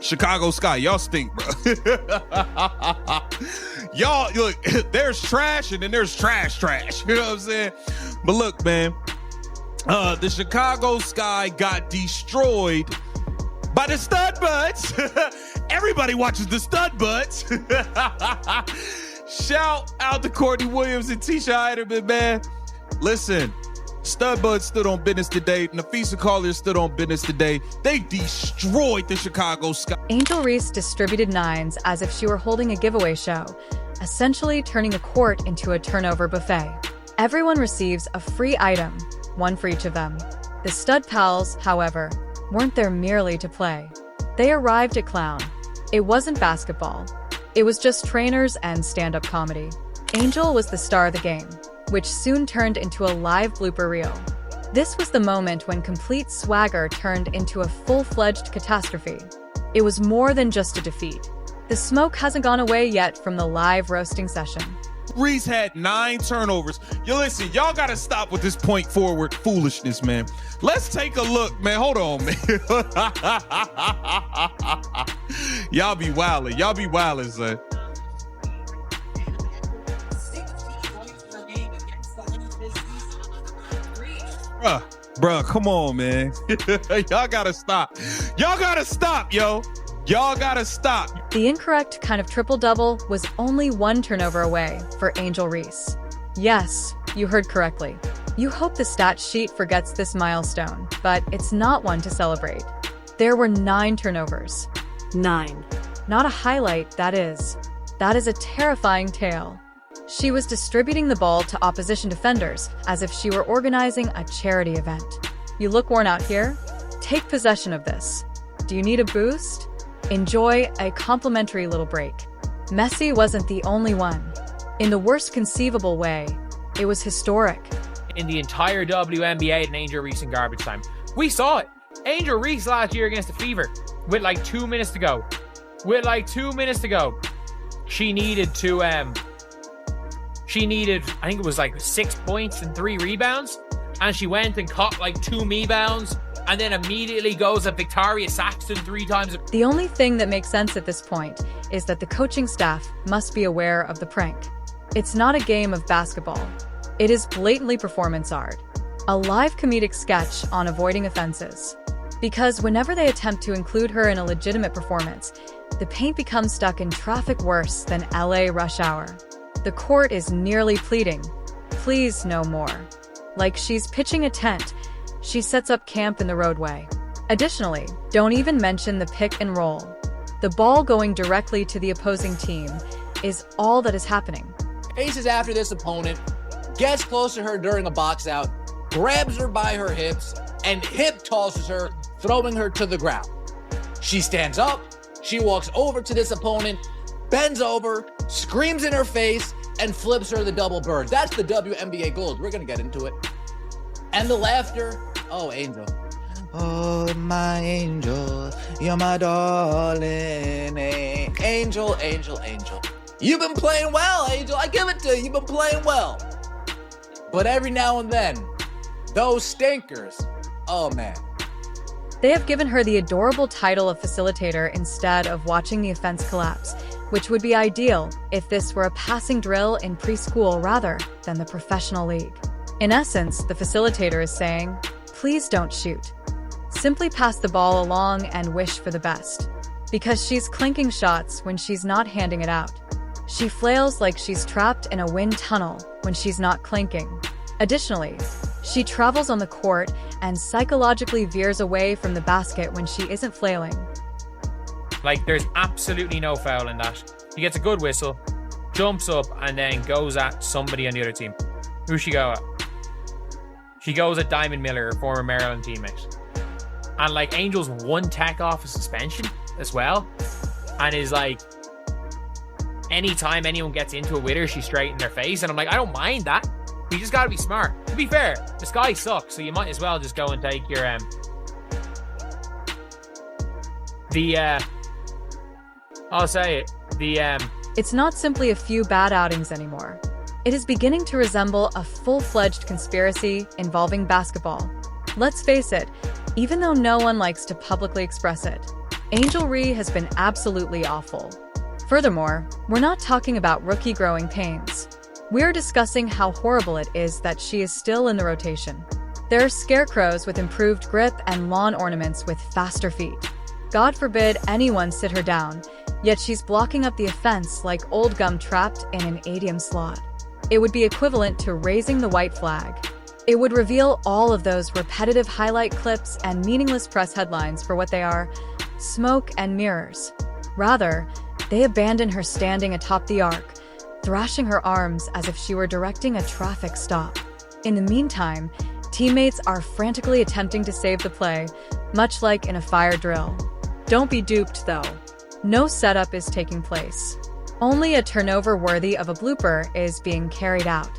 Chicago Sky, y'all stink, bro. Y'all, look, there's trash and then there's trash. You know what I'm saying? But look, man, the Chicago Sky got destroyed by the stud buds. Everybody watches the stud buds. Shout out to Courtney Williams and Tisha Heiderman, man. Listen, stud buds stood on business today. Nafisa Collier stood on business today. They destroyed the Chicago Sky. Angel Reese distributed nines as if she were holding a giveaway show, essentially turning a court into a turnover buffet. Everyone receives a free item, one for each of them. The stud pals, however, weren't there merely to play. They arrived at clown. It wasn't basketball. It was just trainers and stand-up comedy. Angel was the star of the game, which soon turned into a live blooper reel. This was the moment when complete swagger turned into a full-fledged catastrophe. It was more than just a defeat. The smoke hasn't gone away yet from the live roasting session. Reese had 9 turnovers. Yo, listen, y'all gotta stop with this point forward foolishness, man. Let's take a look, man. Hold on, man. Y'all be wildin', son. Bruh, come on, man. Y'all gotta stop. Y'all gotta stop, yo. Y'all gotta stop. The incorrect kind of triple-double was only 1 turnover away for Angel Reese. Yes, you heard correctly. You hope the stat sheet forgets this milestone, but it's not one to celebrate. There were 9 turnovers. 9. Not a highlight, that is. That is a terrifying tale. She was distributing the ball to opposition defenders as if she were organizing a charity event. You look worn out here? Take possession of this. Do you need a boost? Enjoy a complimentary little break. Messi wasn't the only one. In the worst conceivable way, it was historic. In the entire WNBA and Angel Reese in garbage time. We saw it. Angel Reese last year against the Fever with like 2 minutes to go. She needed to, I think it was like 6 points and 3 rebounds. And she went and caught like 2 rebounds and then immediately goes at Victoria Saxton 3 times. The only thing that makes sense at this point is that the coaching staff must be aware of the prank. It's not a game of basketball. It is blatantly performance art. A live comedic sketch on avoiding offenses. Because whenever they attempt to include her in a legitimate performance, the paint becomes stuck in traffic worse than LA rush hour. The court is nearly pleading, please no more. Like she's pitching a tent, she sets up camp in the roadway. Additionally, don't even mention the pick and roll. The ball going directly to the opposing team is all that is happening. Chases after this opponent, gets close to her during a box out, grabs her by her hips, and hip tosses her, throwing her to the ground. She stands up, she walks over to this opponent, bends over, screams in her face, and flips her the double bird. That's the WNBA gold. We're going to get into it. And the laughter. Oh, Angel. Oh, my angel. You're my darling. Angel, angel, angel. You've been playing well, Angel. I give it to you. You've been playing well. But every now and then, those stinkers. Oh, man. They have given her the adorable title of facilitator instead of watching the offense collapse, which would be ideal if this were a passing drill in preschool rather than the professional league. In essence, the facilitator is saying, please don't shoot. Simply pass the ball along and wish for the best. Because she's clinking shots when she's not handing it out. She flails like she's trapped in a wind tunnel when she's not clinking. Additionally, she travels on the court and psychologically veers away from the basket when she isn't flailing. Like, there's absolutely no foul in that. He gets a good whistle, jumps up, and then goes at somebody on the other team. Who's she go at? She goes at Diamond Miller, her former Maryland teammate. And, like, Angel's 1 tech off a suspension as well. And is like, anytime anyone gets into it with her, she's straight in their face. And I'm like, I don't mind that. You just gotta be smart. To be fair, the sky sucks, so you might as well just go and take your I'll say it. It's not simply a few bad outings anymore. It is beginning to resemble a full-fledged conspiracy involving basketball. Let's face it, even though no one likes to publicly express it, Angel Reese has been absolutely awful. Furthermore, we're not talking about rookie growing pains. We're discussing how horrible it is that she is still in the rotation. There are scarecrows with improved grip and lawn ornaments with faster feet. God forbid anyone sit her down, yet she's blocking up the offense like old gum trapped in an ATM slot. It would be equivalent to raising the white flag. It would reveal all of those repetitive highlight clips and meaningless press headlines for what they are: smoke and mirrors. Rather, they abandon her standing atop the arc, thrashing her arms as if she were directing a traffic stop. In the meantime, teammates are frantically attempting to save the play, much like in a fire drill. Don't be duped, though. No setup is taking place. Only a turnover worthy of a blooper is being carried out.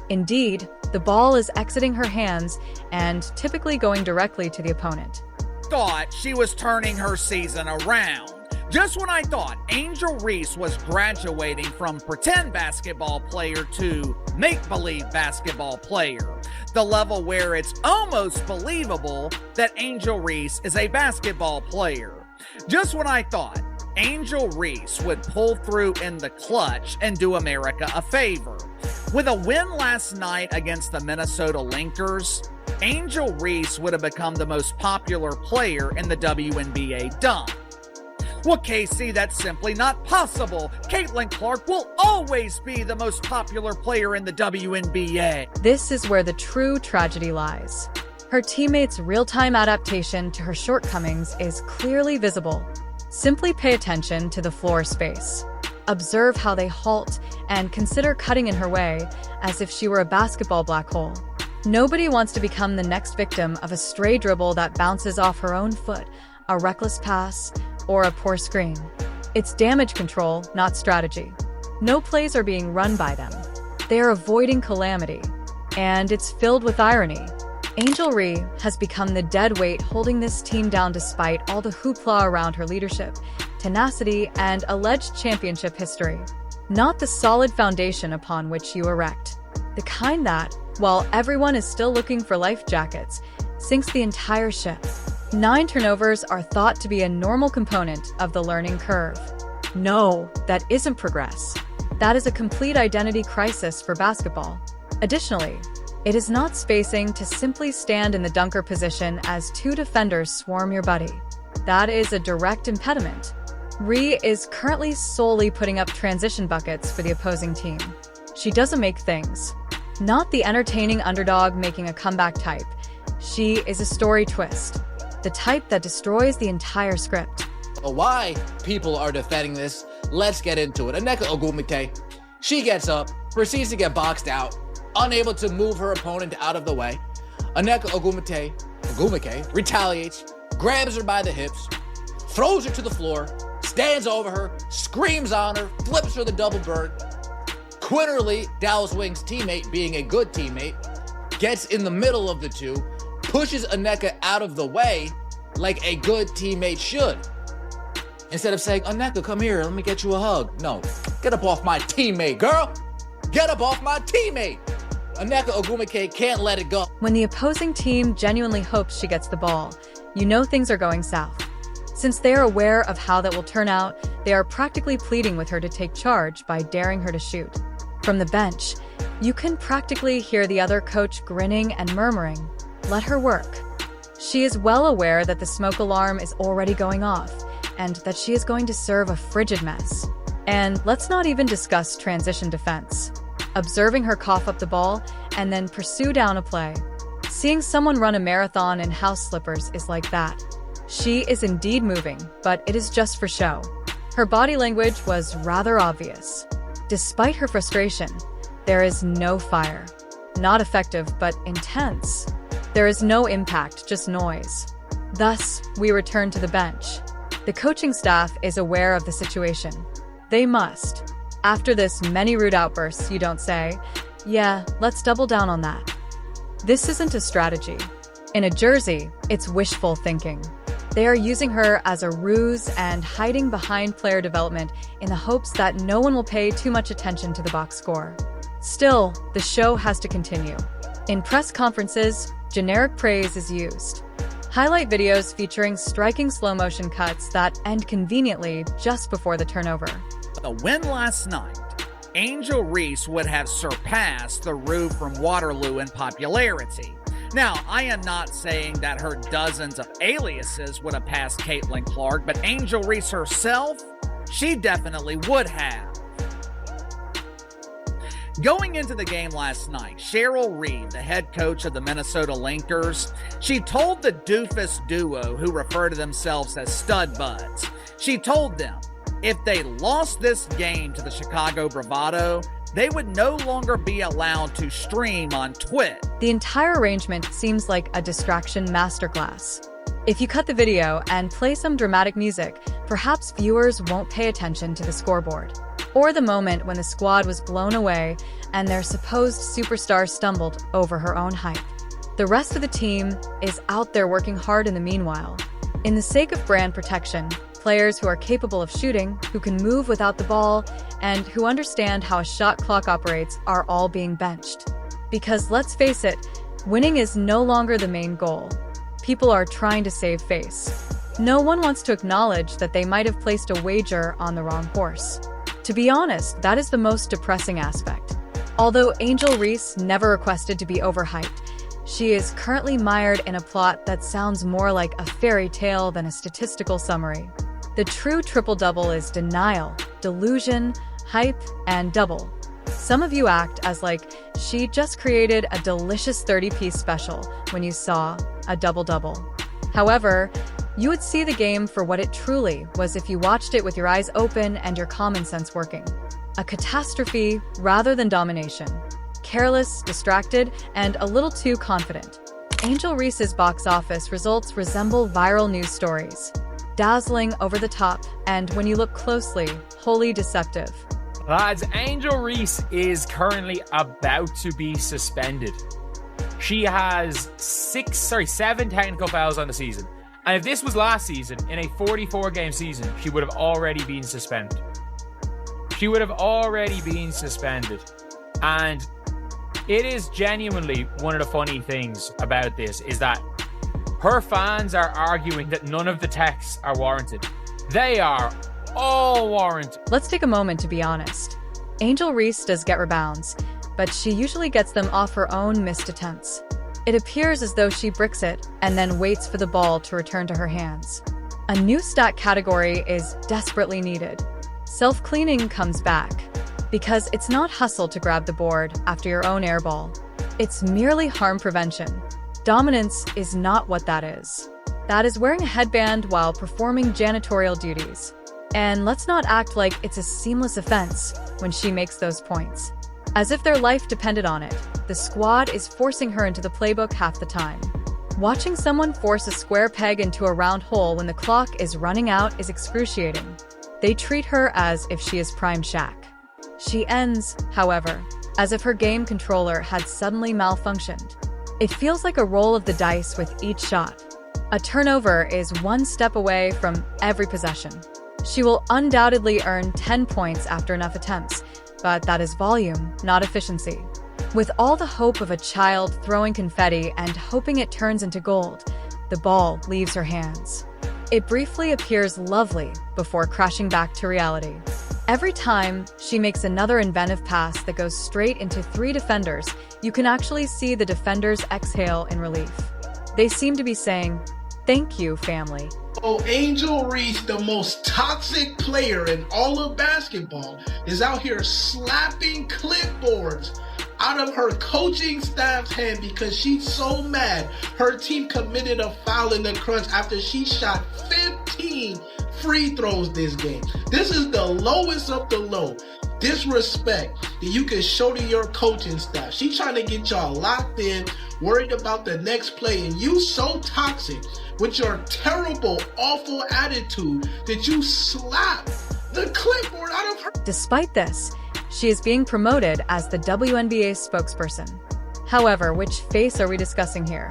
Indeed, the ball is exiting her hands and typically going directly to the opponent. Thought she was turning her season around. Just when I thought Angel Reese was graduating from pretend basketball player to make-believe basketball player, the level where it's almost believable that Angel Reese is a basketball player. Just when I thought Angel Reese would pull through in the clutch and do America a favor. With a win last night against the Minnesota Lynx, Angel Reese would have become the most popular player in the WNBA dunk. Well, Casey, that's simply not possible. Caitlin Clark will always be the most popular player in the WNBA. This is where the true tragedy lies. Her teammates' real-time adaptation to her shortcomings is clearly visible. Simply pay attention to the floor space. Observe how they halt and consider cutting in her way as if she were a basketball black hole. Nobody wants to become the next victim of a stray dribble that bounces off her own foot, a reckless pass, or a poor screen. It's damage control, not strategy. No plays are being run by them. They are avoiding calamity. And it's filled with irony. Angel Reese has become the dead weight holding this team down despite all the hoopla around her leadership, tenacity, and alleged championship history. Not the solid foundation upon which you erect. The kind that, while everyone is still looking for life jackets, sinks the entire ship. 9 turnovers are thought to be a normal component of the learning curve. No, that isn't progress. That is a complete identity crisis for basketball. Additionally, it is not spacing to simply stand in the dunker position as 2 defenders swarm your buddy. That is a direct impediment. Reese is currently solely putting up transition buckets for the opposing team. She doesn't make things. Not the entertaining underdog making a comeback type. She is a story twist. The type that destroys the entire script. Why people are defending this, let's get into it. Nneka Ogwumike, she gets up, proceeds to get boxed out, unable to move her opponent out of the way. Nneka Ogwumike retaliates, grabs her by the hips, throws her to the floor, stands over her, screams on her, flips her the double bird. Quinterly, Dallas Wings' teammate, being a good teammate, gets in the middle of the two, pushes Nneka out of the way like a good teammate should. Instead of saying, Nneka, come here, let me get you a hug. No, get up off my teammate, girl. Get up off my teammate. Nneka Ogwumike can't let it go. When the opposing team genuinely hopes she gets the ball, you know things are going south. Since they are aware of how that will turn out, they are practically pleading with her to take charge by daring her to shoot. From the bench, you can practically hear the other coach grinning and murmuring, "Let her work." She is well aware that the smoke alarm is already going off, and that she is going to serve a frigid mess. And let's not even discuss transition defense. Observing her cough up the ball and then pursue down a play. Seeing someone run a marathon in house slippers is like that. She is indeed moving, but it is just for show. Her body language was rather obvious. Despite her frustration, there is no fire. Not effective, but intense. There is no impact, just noise. Thus, we return to the bench. The coaching staff is aware of the situation. They must. After this many rude outbursts, you don't say, "Yeah, let's double down on that." This isn't a strategy. In a jersey, it's wishful thinking. They are using her as a ruse and hiding behind player development in the hopes that no one will pay too much attention to the box score. Still, the show has to continue. In press conferences, generic praise is used. Highlight videos featuring striking slow-motion cuts that end conveniently just before the turnover. The win last night, Angel Reese would have surpassed the Rue from Waterloo in popularity. Now, I am not saying that her dozens of aliases would have passed Caitlin Clark, but Angel Reese herself, she definitely would have. Going into the game last night, Cheryl Reed, the head coach of the Minnesota Linkers, she told the doofus duo who refer to themselves as stud buds, she told them if they lost this game to the Chicago Bravado, they would no longer be allowed to stream on Twitch. The entire arrangement seems like a distraction masterclass. If you cut the video and play some dramatic music, perhaps viewers won't pay attention to the scoreboard. Or the moment when the squad was blown away and their supposed superstar stumbled over her own hype. The rest of the team is out there working hard in the meanwhile. In the sake of brand protection, players who are capable of shooting, who can move without the ball, and who understand how a shot clock operates are all being benched. Because let's face it, winning is no longer the main goal. People are trying to save face. No one wants to acknowledge that they might have placed a wager on the wrong horse. To be honest, that is the most depressing aspect. Although Angel Reese never requested to be overhyped, she is currently mired in a plot that sounds more like a fairy tale than a statistical summary. The true triple-double is denial, delusion, hype, and double. Some of you act as like she just created a delicious 30-piece special when you saw a double-double. However, you would see the game for what it truly was if you watched it with your eyes open and your common sense working. A catastrophe rather than domination. Careless, distracted, and a little too confident. Angel Reese's box office results resemble viral news stories. Dazzling, over the top, and when you look closely, wholly deceptive. Lads, Angel Reese is currently about to be suspended. She has 7 technical fouls on the season. And if this was last season, in a 44-game season, she would have already been suspended. She would have already been suspended. And it is genuinely one of the funny things about this is that her fans are arguing that none of the texts are warranted. They are all warranted. Let's take a moment to be honest. Angel Reese does get rebounds, but she usually gets them off her own missed attempts. It appears as though she bricks it and then waits for the ball to return to her hands. A new stat category is desperately needed. Self-cleaning comes back, because it's not hustle to grab the board after your own air ball. It's merely harm prevention. Dominance is not what that is. That is wearing a headband while performing janitorial duties. And let's not act like it's a seamless offense when she makes those points. As if their life depended on it, the squad is forcing her into the playbook half the time. Watching someone force a square peg into a round hole when the clock is running out is excruciating. They treat her as if she is Prime Shaq. She ends, however, as if her game controller had suddenly malfunctioned. It feels like a roll of the dice with each shot. A turnover is one step away from every possession. She will undoubtedly earn 10 points after enough attempts, but that is volume, not efficiency. With all the hope of a child throwing confetti and hoping it turns into gold, the ball leaves her hands. It briefly appears lovely before crashing back to reality. Every time she makes another inventive pass that goes straight into 3 defenders, you can actually see the defenders exhale in relief. They seem to be saying, "Thank you, family." Oh, Angel Reese, the most toxic player in all of basketball, is out here slapping clipboards out of her coaching staff's hand because she's so mad her team committed a foul in the crunch after she shot 15 free throws this game. This is the lowest of the low disrespect that you can show to your coaching staff. She's trying to get y'all locked in, worried about the next play, and you so toxic with your terrible, awful attitude that you slap the clipboard out of her. Despite this, she is being promoted as the WNBA spokesperson. However, which face are we discussing here?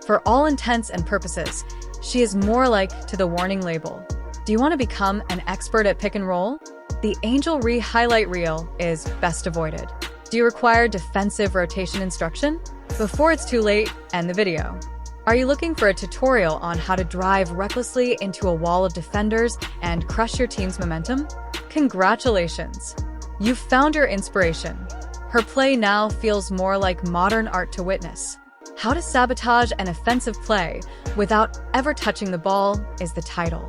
For all intents and purposes, she is more like to the warning label. Do you want to become an expert at pick and roll? The Angel Reese highlight reel is best avoided. Do you require defensive rotation instruction? Before it's too late, end the video. Are you looking for a tutorial on how to drive recklessly into a wall of defenders and crush your team's momentum? Congratulations! You've found your inspiration. Her play now feels more like modern art to witness. How to sabotage an offensive play without ever touching the ball is the title.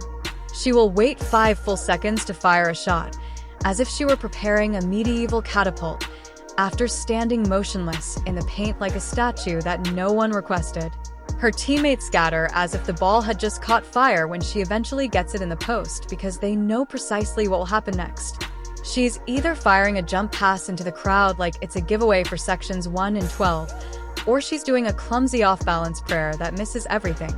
She will wait 5 full seconds to fire a shot, as if she were preparing a medieval catapult, after standing motionless in the paint like a statue that no one requested. Her teammates scatter as if the ball had just caught fire when she eventually gets it in the post because they know precisely what will happen next. She's either firing a jump pass into the crowd like it's a giveaway for sections 1 and 12, or she's doing a clumsy off-balance prayer that misses everything.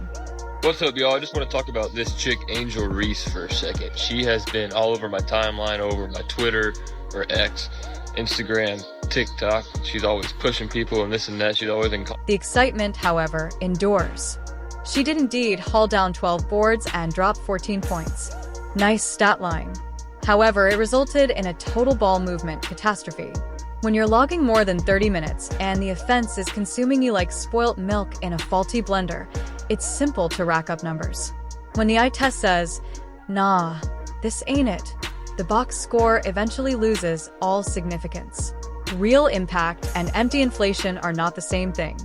What's up, y'all? I just want to talk about this chick, Angel Reese, for a second. She has been all over my timeline, over my Twitter or X, Instagram, TikTok. She's always pushing people and this and that. She's always in. The excitement, however, endures. She did indeed haul down 12 boards and drop 14 points. Nice stat line. However, it resulted in a total ball movement catastrophe. When you're logging more than 30 minutes and the offense is consuming you like spoilt milk in a faulty blender, it's simple to rack up numbers. When the eye test says, "Nah, this ain't it," the box score eventually loses all significance. Real impact and empty inflation are not the same thing.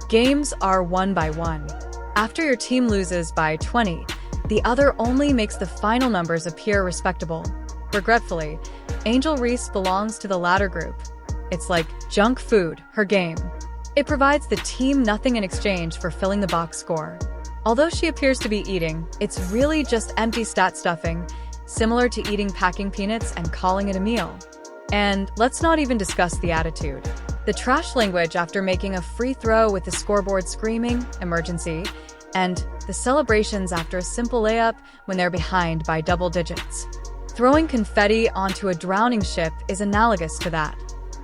Games are won by one. After your team loses by 20, the other only makes the final numbers appear respectable. Regretfully, Angel Reese belongs to the latter group. It's like junk food, her game. It provides the team nothing in exchange for filling the box score. Although she appears to be eating, it's really just empty stat stuffing, similar to eating packing peanuts and calling it a meal. And let's not even discuss the attitude. The trash language after making a free throw with the scoreboard screaming, "emergency," and the celebrations after a simple layup when they're behind by double digits. Throwing confetti onto a drowning ship is analogous to that.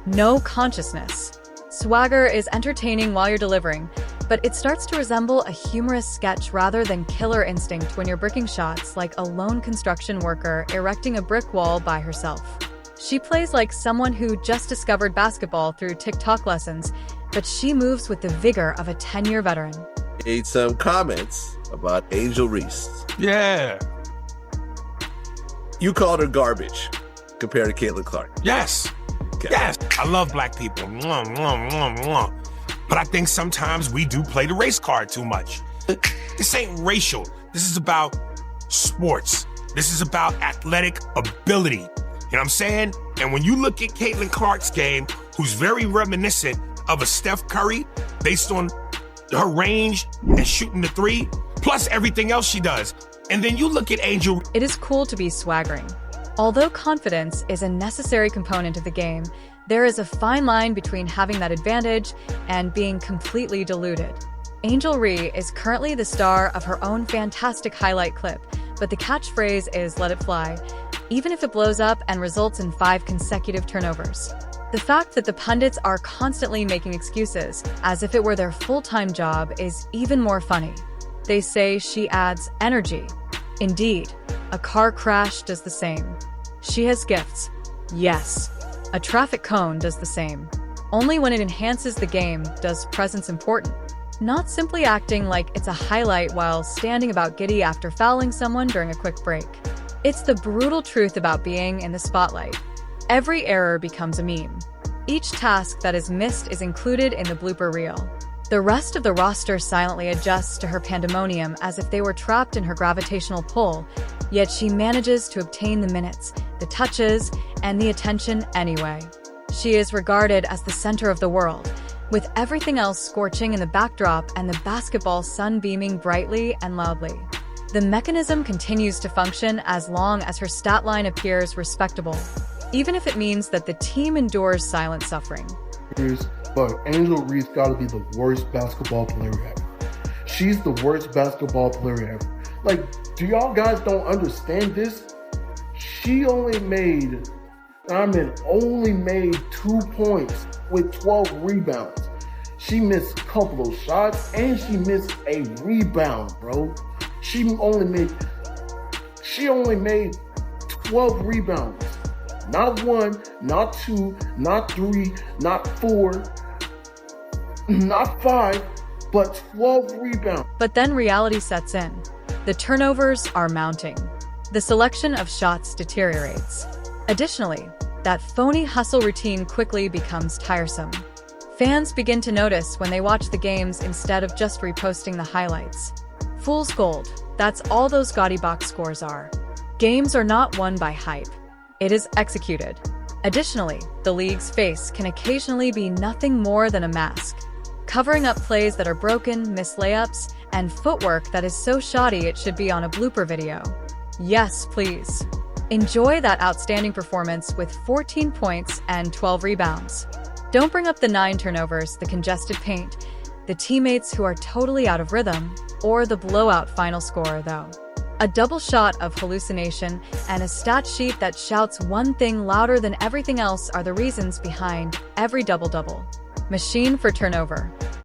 No consciousness. Swagger is entertaining while you're delivering, but it starts to resemble a humorous sketch rather than killer instinct when you're bricking shots like a lone construction worker erecting a brick wall by herself. She plays like someone who just discovered basketball through TikTok lessons, but she moves with the vigor of a 10-year veteran. Made some comments about Angel Reese. Yeah. You called her garbage compared to Caitlin Clark. Yes. Okay. Yes. I love black people. Mwah, mwah, mwah, mwah. But I think sometimes we do play the race card too much. This ain't racial. This is about sports. This is about athletic ability. You know what I'm saying? And when you look at Caitlin Clark's game, who's very reminiscent of a Steph Curry based on her range and shooting the three, plus everything else she does. And then you look at Angel. It is cool to be swaggering. Although confidence is a necessary component of the game, there is a fine line between having that advantage and being completely deluded. Angel Reese is currently the star of her own fantastic highlight clip, but the catchphrase is "let it fly," even if it blows up and results in 5 consecutive turnovers. The fact that the pundits are constantly making excuses, as if it were their full-time job, is even more funny. They say she adds energy. Indeed, a car crash does the same. She has gifts. Yes. A traffic cone does the same. Only when it enhances the game does presence important. Not simply acting like it's a highlight while standing about giddy after fouling someone during a quick break. It's the brutal truth about being in the spotlight. Every error becomes a meme. Each task that is missed is included in the blooper reel. The rest of the roster silently adjusts to her pandemonium as if they were trapped in her gravitational pull, yet she manages to obtain the minutes, the touches, and the attention anyway. She is regarded as the center of the world, with everything else scorching in the backdrop and the basketball sun beaming brightly and loudly. The mechanism continues to function as long as her stat line appears respectable, even if it means that the team endures silent suffering. But Angel Reese gotta be the worst basketball player ever. She's the worst basketball player ever. Like, do y'all guys don't understand this? She only made 2 points with 12 rebounds. She missed a couple of shots and she missed a rebound, bro. She only made 12 rebounds. Not 1, not 2, not 3, not 4, not 5, but 12 rebounds. But then reality sets in. The turnovers are mounting. The selection of shots deteriorates. Additionally, that phony hustle routine quickly becomes tiresome. Fans begin to notice when they watch the games instead of just reposting the highlights. Fool's gold, that's all those gaudy box scores are. Games are not won by hype. It is executed. Additionally, the league's face can occasionally be nothing more than a mask, covering up plays that are broken, missed layups, and footwork that is so shoddy it should be on a blooper video. Yes, please. Enjoy that outstanding performance with 14 points and 12 rebounds. Don't bring up the 9 turnovers, the congested paint, the teammates who are totally out of rhythm, or the blowout final score, though. A double shot of hallucination and a stat sheet that shouts one thing louder than everything else are the reasons behind every double-double. Machine for turnover.